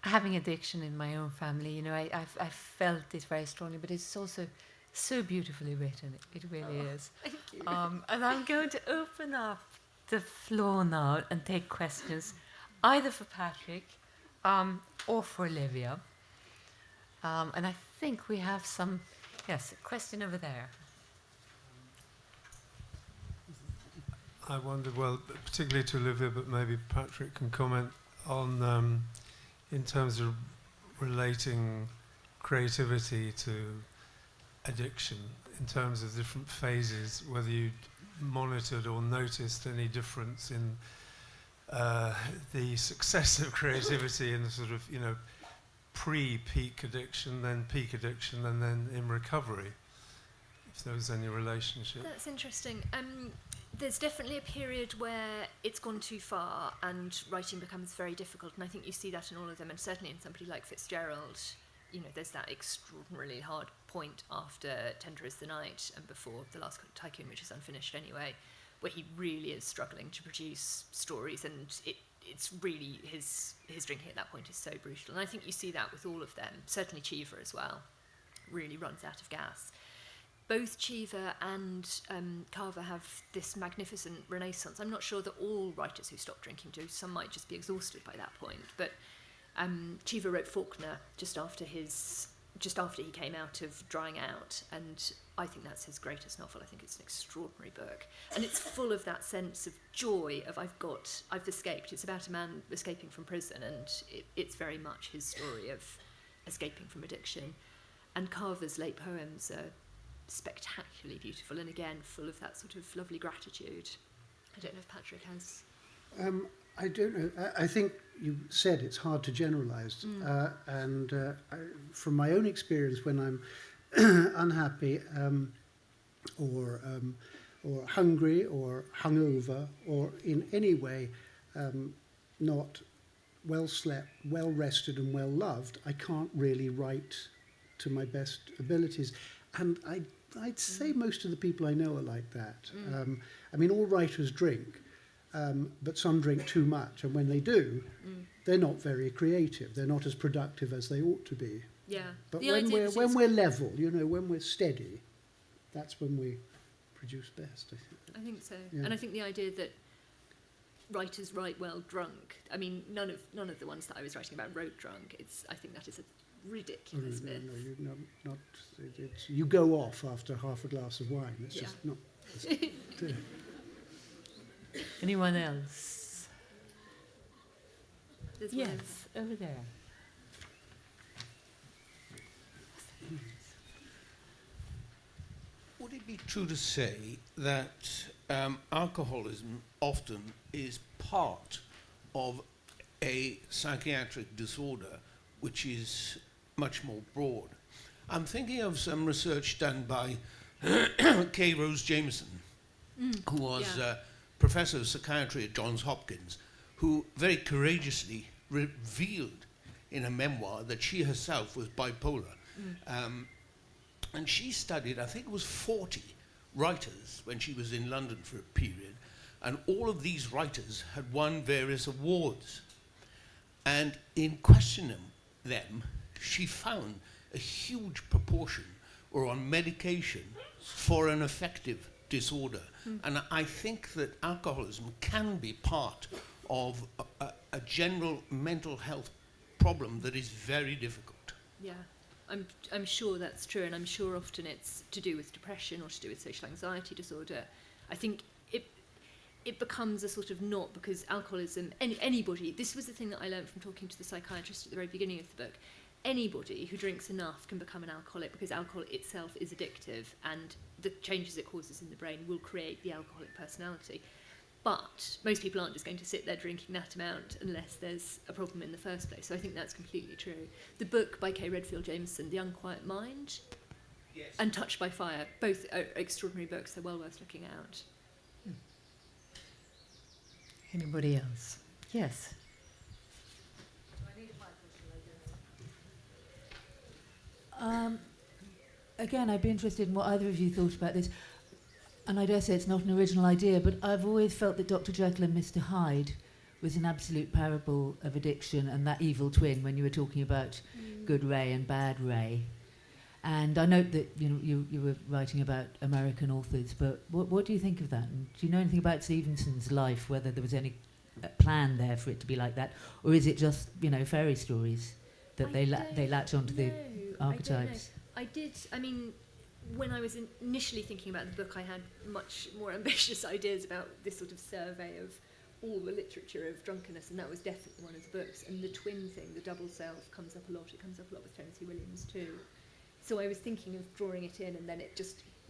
having addiction in my own family, I felt it very strongly, but it's also so beautifully written. It really is. Thank you. And I'm going to open up the floor now and take questions, either for Patrick or for Olivia. And I think we have a question over there. I wondered, well, particularly to Olivia, but maybe Patrick can comment on, in terms of relating creativity to addiction, in terms of different phases, whether you monitored or noticed any difference in the success of creativity in the sort of, pre-peak addiction, then peak addiction, and then in recovery, if there was any relationship. That's interesting. There's definitely a period where it's gone too far and writing becomes very difficult, and I think you see that in all of them, and certainly in somebody like Fitzgerald, there's that extraordinarily hard point after Tender is the Night and before The Last Tycoon, which is unfinished anyway, where he really is struggling to produce stories, and it's really his drinking at that point is so brutal. And I think you see that with all of them. Certainly Cheever as well really runs out of gas. Both Cheever and Carver have this magnificent renaissance. I'm not sure that all writers who stop drinking do. Some might just be exhausted by that point. But Cheever wrote Faulkner just after his just after he came out of Drying Out, and I think that's his greatest novel. I think it's an extraordinary book, and it's full of that sense of joy of I've escaped. It's about a man escaping from prison, and it's very much his story of escaping from addiction. And Carver's late poems are spectacularly beautiful, and again full of that sort of lovely gratitude. I don't know if Patrick has. I don't know. I think you said it's hard to generalise, from my own experience, when I'm unhappy or hungry or hungover or in any way not well slept, well rested, and well loved, I can't really write to my best abilities, and I'd say most of the people I know are like that. I mean, all writers drink. But some drink too much, and when they do, they're not very creative. They're not as productive as they ought to be. Yeah. But when we're level, when we're steady, that's when we produce best. I think so. Yeah. And I think the idea that writers write well drunk. I mean, none of the ones that I was writing about wrote drunk. I think that is a ridiculous myth. No, you go off after half a glass of wine. It's just not. Anyone else? Yes, over there. Would it be true to say that alcoholism often is part of a psychiatric disorder which is much more broad? I'm thinking of some research done by K. Rose Jameson, who was professor of psychiatry at Johns Hopkins, who very courageously revealed in a memoir that she herself was bipolar. And she studied, I think it was 40 writers when she was in London for a period, and all of these writers had won various awards. And in questioning them, she found a huge proportion were on medication for an affective disorder. And I think that alcoholism can be part of a general mental health problem that is very difficult. Yeah, I'm sure that's true, and I'm sure often it's to do with depression or to do with social anxiety disorder. I think it becomes a sort of knot, because alcoholism, anybody, this was the thing that I learned from talking to the psychiatrist at the very beginning of the book, anybody who drinks enough can become an alcoholic, because alcohol itself is addictive, and the changes it causes in the brain will create the alcoholic personality. But most people aren't just going to sit there drinking that amount unless there's a problem in the first place. So I think that's completely true. The book by K. Redfield Jameson, The Unquiet Mind, and Touched by Fire, both are extraordinary books. They're well worth looking out. Anybody else? Yes. Again, I'd be interested in what either of you thought about this. And I dare say it's not an original idea, but I've always felt that Dr. Jekyll and Mr. Hyde was an absolute parable of addiction and that evil twin when you were talking about good Ray and bad Ray. And I note that you were writing about American authors, but what do you think of that? And do you know anything about Stevenson's life, whether there was any plan there for it to be like that? Or is it just, fairy stories that they latch onto the archetypes? I mean, when I was initially thinking about the book, I had much more ambitious ideas about this sort of survey of all the literature of drunkenness, and that was definitely one of the books. And the twin thing, the double self, comes up a lot. It comes up a lot with Tennessee Williams too. So I was thinking of drawing it in, and then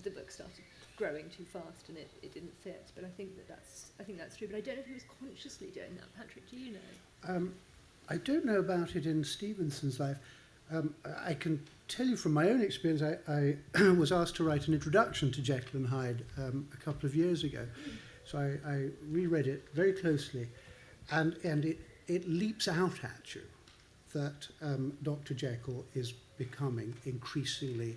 the book started growing too fast, and it didn't fit. But I think that's true. But I don't know if he was consciously doing that. Patrick, do you know? I don't know about it in Stevenson's life. I can tell you from my own experience, I was asked to write an introduction to Jekyll and Hyde a couple of years ago. So I reread it very closely, and it leaps out at you that Dr. Jekyll is becoming increasingly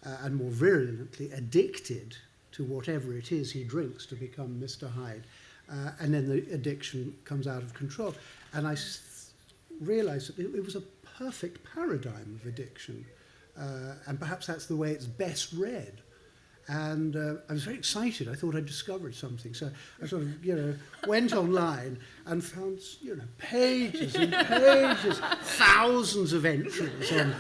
and more virulently addicted to whatever it is he drinks to become Mr. Hyde. And then the addiction comes out of control. And I realised that it was a perfect paradigm of addiction. And perhaps that's the way it's best read. And I was very excited. I thought I'd discovered something. So I sort of, went online and found, pages and pages, thousands of entries on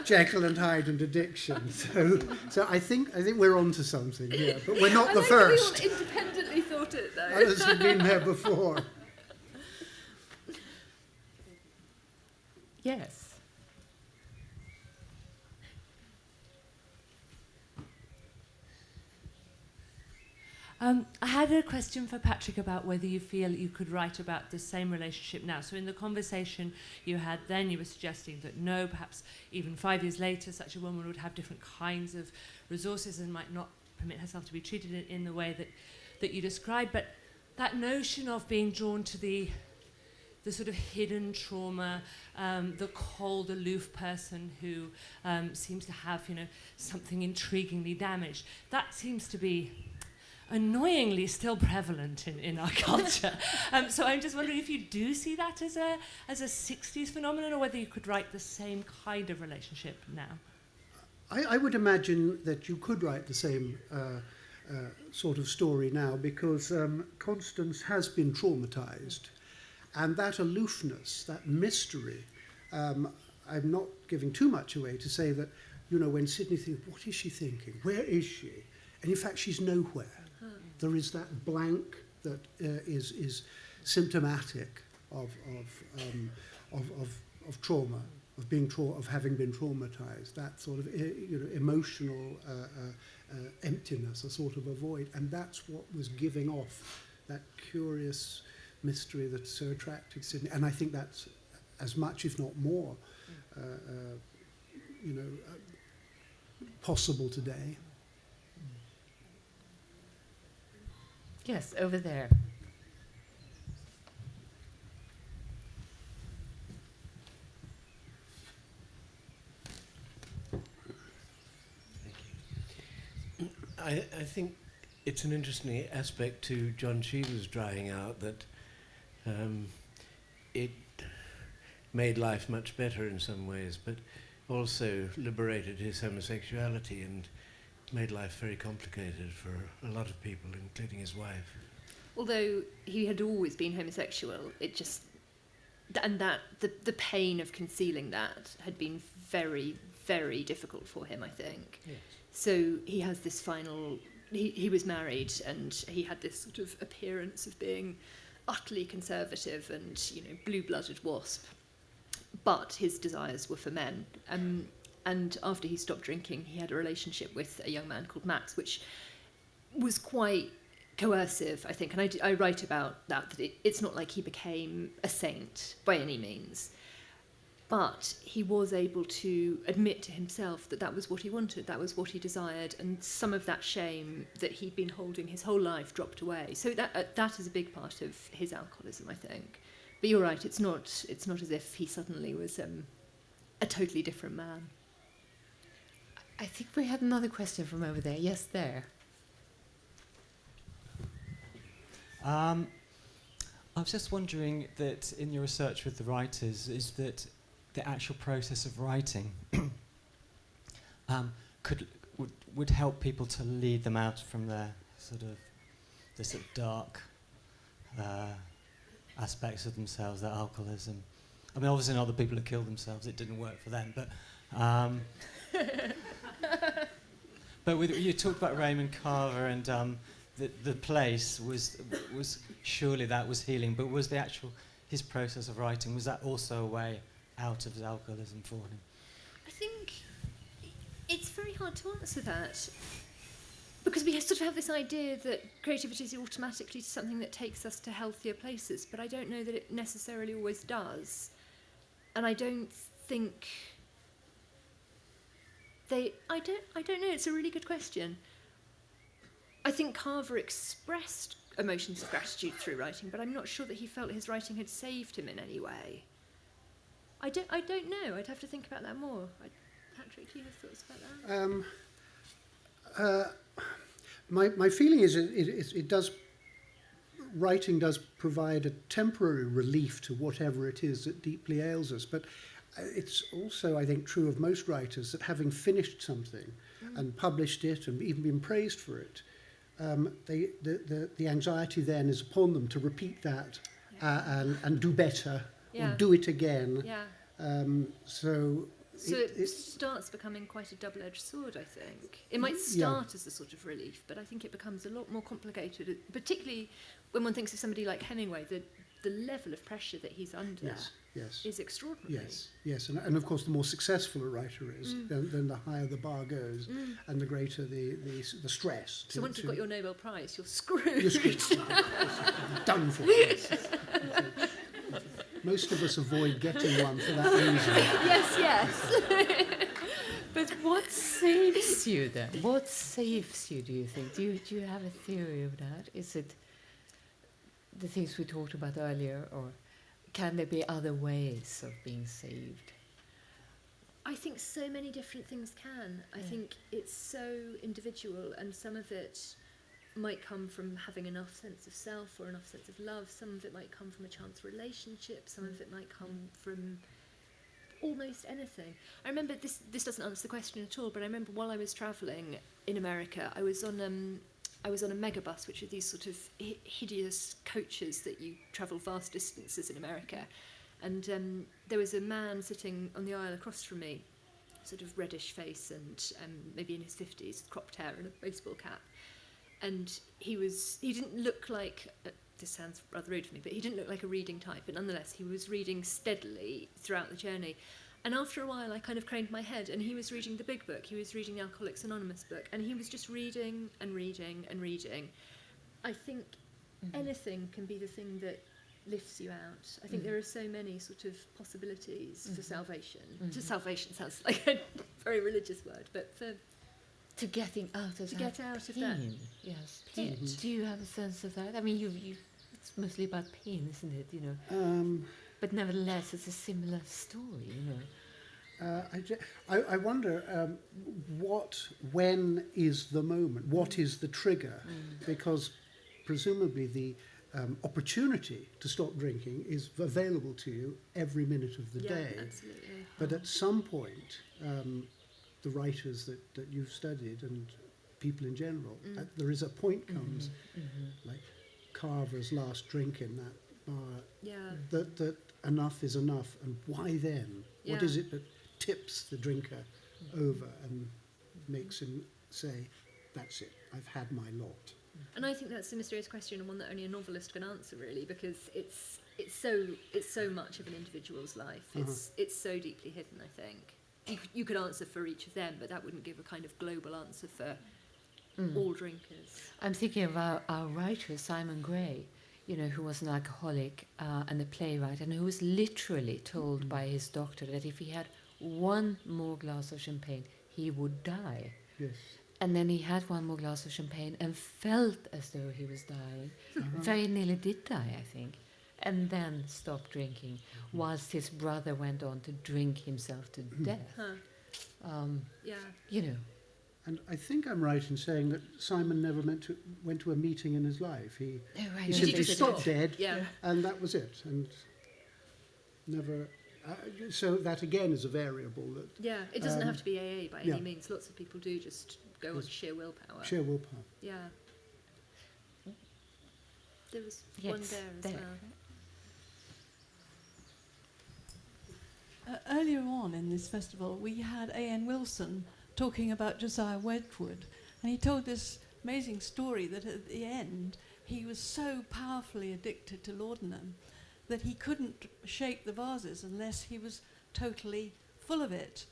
Jekyll and Hyde and addiction. So I think we're onto something here. But we're not the first. We all independently thought it, though. Others have been there before. Yes. I had a question for Patrick about whether you feel you could write about the same relationship now. So in the conversation you had then, you were suggesting that no, perhaps even 5 years later, such a woman would have different kinds of resources and might not permit herself to be treated in the way that you described. But that notion of being drawn to the sort of hidden trauma, the cold, aloof person who seems to have, something intriguingly damaged, that seems to be annoyingly still prevalent in our culture. So I'm just wondering if you do see that as a 60s phenomenon, or whether you could write the same kind of relationship now. I would imagine that you could write the same sort of story now, because Constance has been traumatized, and that aloofness, that mystery, I'm not giving too much away to say that, when Sydney thinks, what is she thinking? Where is she? And in fact, she's nowhere. There is that blank that is symptomatic of trauma, of having been traumatized. That sort of emotional emptiness, a sort of a void, and that's what was giving off that curious mystery that so attracted Sydney. And I think that's as much, if not more, possible today. Yes, over there. I think it's an interesting aspect to John Cheever's drying out that it made life much better in some ways, but also liberated his homosexuality and made life very complicated for a lot of people, including his wife. Although he had always been homosexual, it just... And that the pain of concealing that had been very, very difficult for him, I think. Yes. So he has this final... He was married, and he had this sort of appearance of being utterly conservative and, blue-blooded wasp. But his desires were for men. And after he stopped drinking, he had a relationship with a young man called Max, which was quite coercive, I think. And I write about that it's not like he became a saint by any means. But he was able to admit to himself that that was what he wanted, that was what he desired, and some of that shame that he'd been holding his whole life dropped away. So that is a big part of his alcoholism, I think. But you're right, it's not as if he suddenly was a totally different man. I think we had another question from over there. Yes, there. I was just wondering that in your research with the writers, is that the actual process of writing would help people to lead them out from their sort of dark aspects of themselves, their alcoholism. I mean, obviously not the people who killed themselves, it didn't work for them, but you talked about Raymond Carver, and the place was surely that was healing, but was his process of writing, was that also a way out of his alcoholism for him? I think it's very hard to answer that, because we sort of have this idea that creativity is automatically something that takes us to healthier places, but I don't know that it necessarily always does. And I don't think I don't know, it's a really good question. I think Carver expressed emotions of gratitude through writing, but I'm not sure that he felt his writing had saved him in any way. I don't know. I'd have to think about that more. Patrick, do you have thoughts about that? My feeling is writing does provide a temporary relief to whatever it is that deeply ails us, but it's also, I think, true of most writers that having finished something, and published it and even been praised for it, the anxiety then is upon them to repeat that and do better or do it again. So it starts becoming quite a double-edged sword, I think. It might start as a sort of relief, but I think it becomes a lot more complicated, particularly when one thinks of somebody like Hemingway. The level of pressure that he's under is extraordinary. Yes. And of course, the more successful a writer is, then the higher the bar goes, and the greater the stress. So once you've got your Nobel Prize, you're screwed. You're screwed. Done for. Most of us avoid getting one for that reason. Yes. But what saves you then? What saves you, do you think? Do you have a theory of that? Is it the things we talked about earlier, or can there be other ways of being saved? I think so many different things can. I think it's so individual, and some of it might come from having enough sense of self or enough sense of love. Some of it might come from a chance relationship. Some of it might come from almost anything. I remember, this doesn't answer the question at all, but I remember while I was travelling in America, I was on a megabus, which are these sort of hideous coaches that you travel vast distances in America. And there was a man sitting on the aisle across from me, sort of reddish face and maybe in his 50s, cropped hair and a baseball cap. And he didn't look like, this sounds rather rude for me, but he didn't look like a reading type, but nonetheless he was reading steadily throughout the journey. And after a while I kind of craned my head, and he was reading the big book, he was reading the Alcoholics Anonymous book, and he was just reading and reading and reading. I think anything can be the thing that lifts you out. I think there are so many sort of possibilities for salvation. Just salvation sounds like a very religious word, but for to getting out of that pain. Yes. Do you have a sense of that? I mean, it's mostly about pain, isn't it? You know. But nevertheless, it's a similar story. You know. I wonder when is the moment? What is the trigger? Because presumably the opportunity to stop drinking is available to you every minute of the day. Absolutely. But at some point, the writers that you've studied and people in general, there is a point comes, like Carver's last drink in that bar, that enough is enough, and why then? What is it that tips the drinker over and makes him say, that's it, I've had my lot? And I think that's a mysterious question, and one that only a novelist can answer, really, because it's so much of an individual's life. It's so deeply hidden, I think. You could answer for each of them, but that wouldn't give a kind of global answer for all drinkers. I'm thinking of our writer, Simon Gray, you know, who was an alcoholic and a playwright, and who was literally told by his doctor that if he had one more glass of champagne, he would die. Yes. And then he had one more glass of champagne and felt as though he was dying. Very nearly did die, I think. And then stopped drinking, whilst his brother went on to drink himself to death. You know. And I think I'm right in saying that Simon never went to a meeting in his life. He simply stopped dead, and that was it. And never. So that again is a variable. That, it doesn't have to be AA by any means. Lots of people do just go on sheer willpower. Sheer willpower. Yeah. There was one there as well. Earlier on in this festival, we had A.N. Wilson talking about Josiah Wedgwood, and he told this amazing story that at the end he was so powerfully addicted to laudanum that he couldn't shake the vases unless he was totally full of it.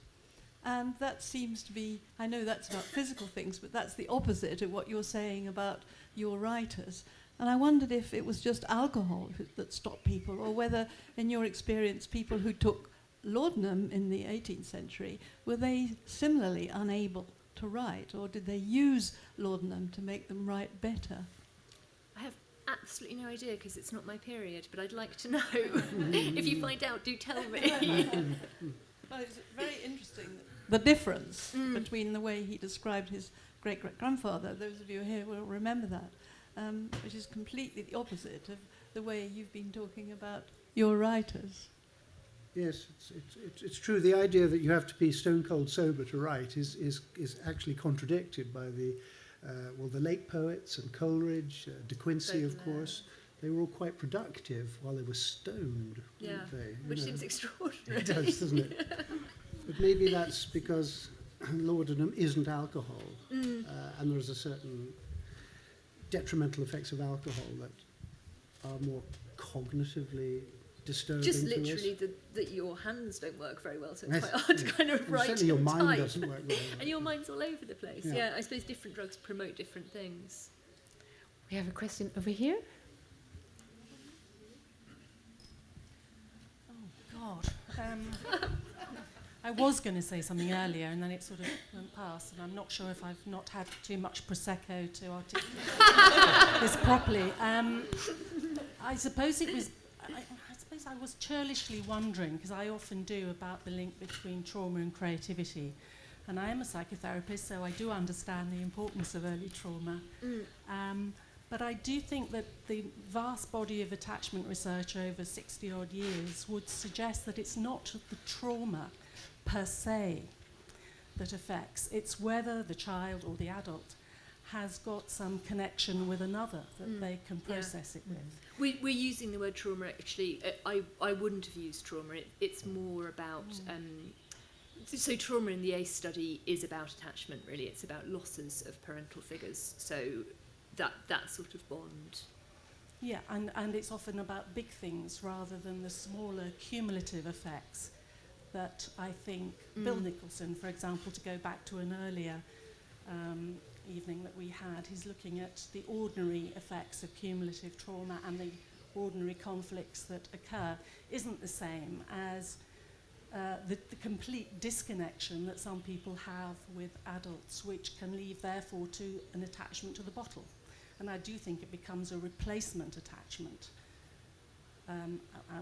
And that seems to be, I know that's about physical things, but that's the opposite of what you're saying about your writers. And I wondered if it was just alcohol that stopped people, or whether, in your experience, people who took laudanum in the 18th century, were they similarly unable to write, or did they use laudanum to make them write better? I have absolutely no idea, because it's not my period, but I'd like to know. If you find out, do tell me. Well, it's very interesting, the difference between the way he described his great-great-grandfather, those of you here will remember that, which is completely the opposite of the way you've been talking about your writers. Yes, it's true. The idea that you have to be stone cold sober to write is actually contradicted by the late poets and Coleridge, De Quincey, of course. They were all quite productive while they were stoned, weren't they? Which seems extraordinary. It does, doesn't it? But maybe that's because laudanum isn't alcohol, and there's a certain detrimental effects of alcohol that are more cognitively disturbing Just to us. literally that your hands don't work very well, so it's quite hard to kind of write certainly your and mind type. doesn't work very well. And your mind's all over the place. Yeah, I suppose different drugs promote different things. We have a question over here. Oh, God. I was going to say something earlier, and then it sort of went past, and I'm not sure if I've not had too much Prosecco to articulate this properly. I suppose it was... I was churlishly wondering, because I often do, about the link between trauma and creativity. And I am a psychotherapist, so I do understand the importance of early trauma. But I do think that the vast body of attachment research over 60-odd years would suggest that it's not the trauma per se that affects. It's whether the child or the adult has got some connection with another that they can process it with. We're using the word trauma, actually. I wouldn't have used trauma. It's more about... so trauma in the ACE study is about attachment, really. It's about losses of parental figures. So that sort of bond. Yeah, and it's often about big things rather than the smaller cumulative effects that I think Bill Nicholson, for example, to go back to an earlier evening that we had, he's looking at the ordinary effects of cumulative trauma, and the ordinary conflicts that occur isn't the same as the complete disconnection that some people have with adults, which can lead therefore to an attachment to the bottle. And I do think it becomes a replacement attachment,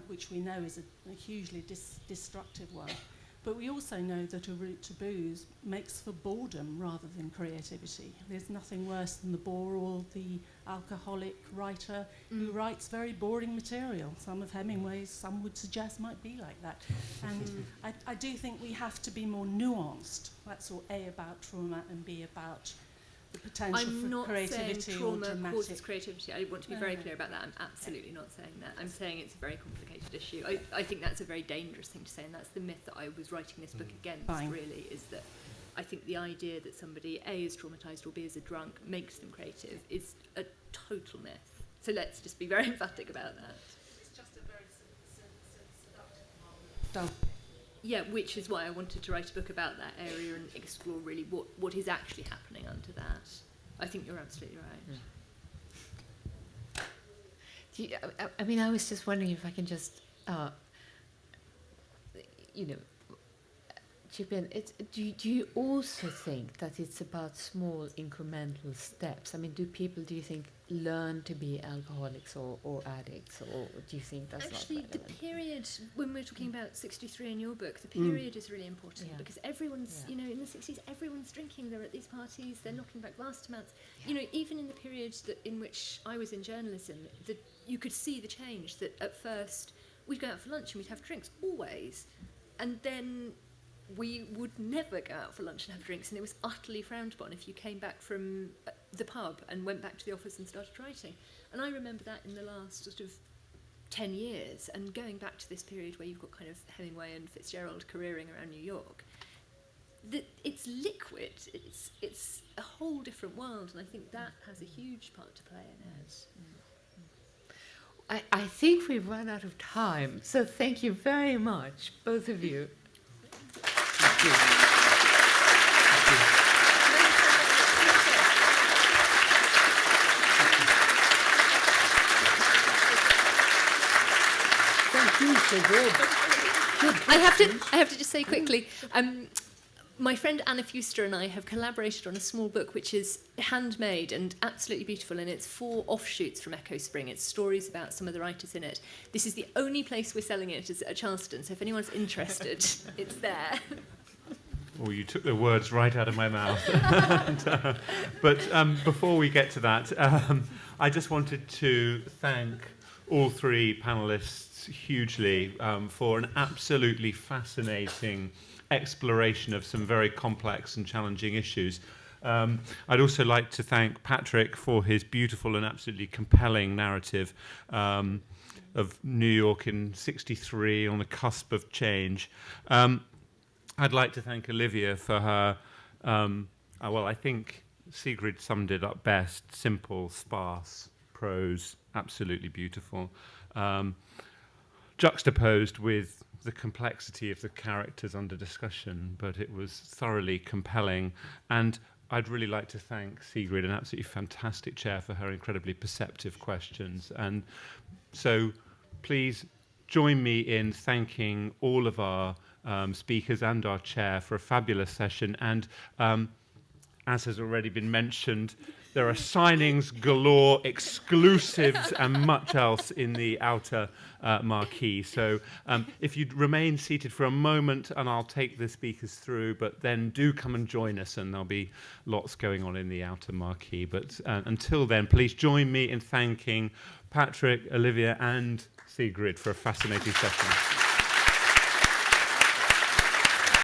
which we know is a hugely destructive one. But we also know that a route to booze makes for boredom rather than creativity. There's nothing worse than the bore or the alcoholic writer who writes very boring material. Some of Hemingway's, some would suggest, might be like that. And I do think we have to be more nuanced. That's all A, about trauma, and B, about the potential for creativity. I'm not saying trauma or causes creativity. I want to be very clear about that. I'm absolutely not saying that. I'm saying it's a very complicated issue. I think that's a very dangerous thing to say, and that's the myth that I was writing this book against, really, is that I think the idea that somebody, A, is traumatised or B, is a drunk, makes them creative is a total myth. So let's just be very emphatic about that. It's just a very seductive model. Yeah, which is why I wanted to write a book about that area and explore really what is actually happening under that. I think you're absolutely right. I was just wondering if I can just, chip in. Do you also think that it's about small incremental steps? I mean, do you think, learn to be alcoholics or addicts, or do you think that's actually not relevant? The period, when we're talking about 63 in your book, the period is really important because everyone's, in the 60s, everyone's drinking. They're at these parties. They're knocking back vast amounts. Yeah. Even in the period in which I was in journalism, you could see the change. That at first we'd go out for lunch and we'd have drinks always, and then we would never go out for lunch and have drinks, and it was utterly frowned upon if you came back from the pub and went back to the office and started writing. And I remember that in the last sort of 10 years, and going back to this period where you've got kind of Hemingway and Fitzgerald careering around New York, that it's liquid, it's a whole different world, and I think that has a huge part to play in it. I think we've run out of time, so thank you very much, both of you. Thank you. Thank you, Sigrid. I have to just say quickly, my friend Anna Fuster and I have collaborated on a small book which is handmade and absolutely beautiful, and it's 4 offshoots from Echo Spring. It's stories about some of the writers in it. This is the only place we're selling it, is at Charleston, so if anyone's interested, it's there. Oh, you took the words right out of my mouth. But before we get to that, I just wanted to thank all three panelists hugely for an absolutely fascinating exploration of some very complex and challenging issues. I'd also like to thank Patrick for his beautiful and absolutely compelling narrative of New York in '63 on the cusp of change. I'd like to thank Olivia for her, I think Sigrid summed it up best, simple, sparse prose, absolutely beautiful, juxtaposed with the complexity of the characters under discussion, but it was thoroughly compelling. And I'd really like to thank Sigrid, an absolutely fantastic chair, for her incredibly perceptive questions. And so please join me in thanking all of our speakers and our chair for a fabulous session. And as has already been mentioned, there are signings galore, exclusives, and much else in the outer marquee. So if you'd remain seated for a moment, and I'll take the speakers through, but then do come and join us, and there'll be lots going on in the outer marquee. But until then, please join me in thanking Patrick, Olivia, and Sigrid for a fascinating session.